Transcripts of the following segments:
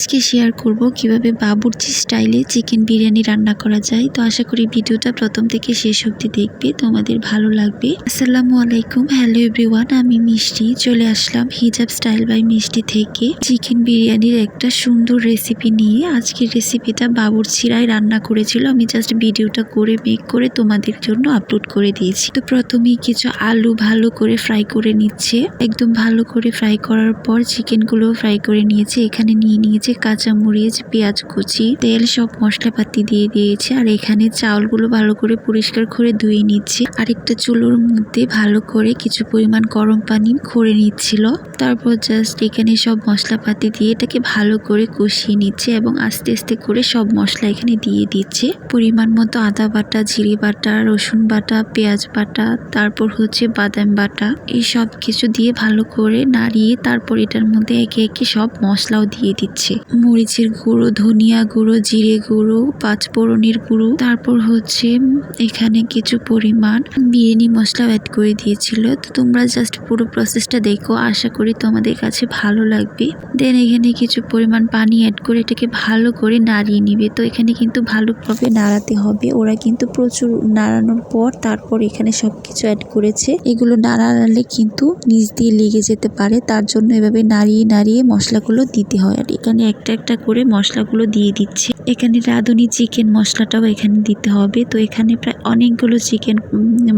আজকে শেয়ার করব কিভাবে বাবুর্চি স্টাইলে চিকেন বিরিয়ানি রান্না করা যায়। তো আশা করি ভিডিওটা প্রথম থেকে শেষ অবধি দেখবে, তোমাদের ভালো লাগবে। আসসালামু আলাইকুম, হ্যালো এভরিওয়ান, আমি মিষ্টি চলে আসলাম হিজাব স্টাইল বাই মিষ্টি থেকে চিকেন বিরিয়ানির একটা সুন্দর রেসিপি নিয়ে। আজকের রেসিপিটা বাবুর্চিরাই রান্না করেছিল, আমি জাস্ট ভিডিওটা করে মেক করে তোমাদের জন্য আপলোড করে দিয়েছি। তো প্রথমেই কিছু আলু ভালো করে ফ্রাই করে নিচ্ছে, একদম ভালো করে ফ্রাই করার পর চিকেনগুলো ফ্রাই করে নিয়েছে। এখানে নিয়েছে কাঁচামরিচ, পেঁয়াজ কুচি, তেল, সব মশলাপাতি দিয়ে দিয়েছে। আর এখানে চাউলগুলো ভালো করে পরিষ্কার করে ধুয়ে নিচ্ছে। আরেকটা চুলোর মধ্যে ভালো করে কিছু পরিমাণ গরম পানি করে নিচ্ছিল। তারপর জাস্ট এখানে সব মশলাপাতি দিয়ে এটাকে ভালো করে কষিয়ে নিচ্ছে এবং আস্তে আস্তে করে সব মশলা এখানে দিয়ে দিচ্ছে। পরিমাণ মতো আদা বাটা, জিরে বাটা, রসুন বাটা, পেঁয়াজ বাটা, তারপর বাদাম বাটা, এই সব কিছু দিয়ে ভালো করে নাড়িয়ে তারপর এটার মধ্যে একে একে সব মশলাও দিয়ে দিচ্ছে। মরিচের গুঁড়ো, ধনিয়া গুঁড়ো, জিরে গুঁড়ো, পাঁচফোড়নের গুঁড়ো, তারপর এখানে কিছু পরিমাণ বিরিয়ানি মশলা অ্যাড করে দিয়েছিল। তো তোমরা জাস্ট পুরো প্রসেসটা দেখো, আশা করি তোমাদের কাছে ভালো লাগবে। দেন এখানে কিছু পরিমাণ পানি অ্যাড করে এটাকে ভালো করে নাড়িয়ে নিবে। তো এখানে কিন্তু ভালোভাবে নাড়াতে হবে, ওরা কিন্তু প্রচুর নাড়ানোর পর তারপর এখানে সবকিছু অ্যাড করেছে। এগুলো নাড়ালে কিন্তু নিচ দিয়ে লেগে যেতে পারে, তার জন্য এভাবে নাড়িয়ে নাড়িয়ে মশলাগুলো দিতে হয়। আর এখানে একটা একটা করে মশলাগুলো দিয়ে দিচ্ছে। এখানে রাঁধুনি চিকেন মশলাটাও এখানে দিতে হবে। তো এখানে প্রায় অনেকগুলো চিকেন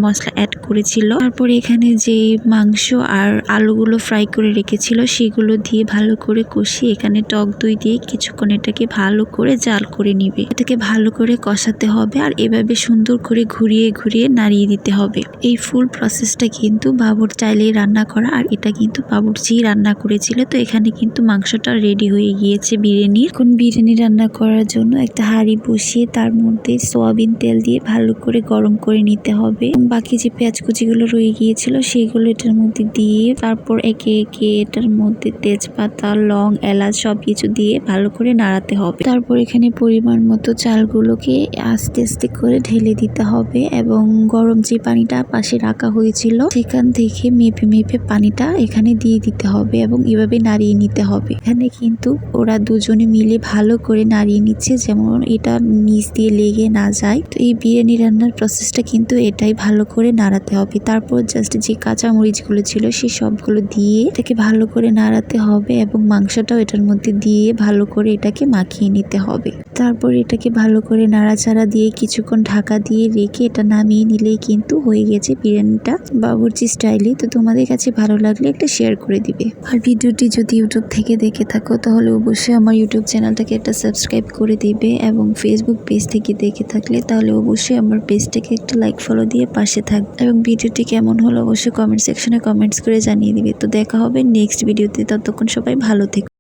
মশলা অ্যাড করেছিল। তারপর এখানে যে মাংস আর আলুগুলো ফ্রাই করে রেখেছিল সেগুলো দিয়ে ভালো করে কষিয়ে এখানে টক দই দিয়ে কিছুক্ষণ এটাকে ভালো করে জাল করে নিবে। এটাকে ভালো করে কষাতে হবে আর এভাবে সুন্দর করে ঘুরিয়ে ঘুরিয়ে নাড়িয়ে দিতে হবে। এই ফুল প্রসেসটা কিন্তু বাবুর স্টাইলে রান্না করা, আর এটা কিন্তু বাবুর্চি রান্না করেছিল। তো এখানে কিন্তু মাংসটা রেডি হয়ে গিয়েছে বিরিয়ানি। এখন বিরিয়ানি রান্না করার জন্য একটা হাঁড়ি বসিয়ে তার মধ্যে সয়াবিন তেল দিয়ে ভালো করে গরম করে নিতে হবে। বাকি যে পেঁয়াজ কুচিগুলো রয়ে গিয়েছিল সেগুলো এটার মধ্যে দিয়ে তারপর একে একে এটার মধ্যে তেজপাতা, লং, এলাচ সব কিছু দিয়ে ভালো করে নাড়াতে হবে। তারপর এখানে পরিমাণ মতো চালগুলোকে আস্তে আস্তে করে ঢেলে দিতে হবে এবং গরম যে পানিটা পাশে রাখা হয়েছিল সেখান থেকে মেপে মেপে পানিটা এখানে দিয়ে দিতে হবে এবং এভাবে নাড়িয়ে নিতে হবে। এখানে কিন্তু ওরা দুজনে মিলে ভালো করে নাড়িয়ে নিচ্ছে, যেমন এটা নিচ দিয়ে লেগে না যায়। তো এই বিরিয়ানি রান্নার প্রসেসটা কিন্তু এটাই, ভালো করে নাড়াতে হবে। তারপর জাস্ট যে কাঁচা মরিচগুলো ছিল সেই সবগুলো দিয়ে এটাকে ভালো করে নাড়াতে হবে এবং মাংসটাও এটার মধ্যে দিয়ে ভালো করে এটাকে মাখিয়ে নিতে হবে। তারপর এটাকে ভালো করে নাড়াচাড়া দিয়ে কিছুক্ষণ ঢাকা দিয়ে রেখে এটা নামিয়ে নিলেই কিন্তু হয়ে গেছে বিরিয়ানিটা বাবুর্চি স্টাইলে। তো তোমাদের কাছে ভালো লাগলে একটা শেয়ার করে দিবে। আর ভিডিওটি যদি ইউটিউব থেকে দেখে থাকো তাহলে অবশ্যই আমার ইউটিউব চ্যানেলটাকে একটা সাবস্ক্রাইব করে দিবে এবং ফেসবুক পেজ থেকে দেখে থাকলে তাহলে অবশ্যই আমার পেজটাকে একটা লাইক ফলো দিয়ে পাশে থাকবে এবং ভিডিওটি কেমন হলো অবশ্যই কমেন্ট সেকশনে কমেন্টস করে জানিয়ে দিবে। তো দেখা হবে নেক্সট ভিডিওতে, ততক্ষণ সবাই ভালো থেকো।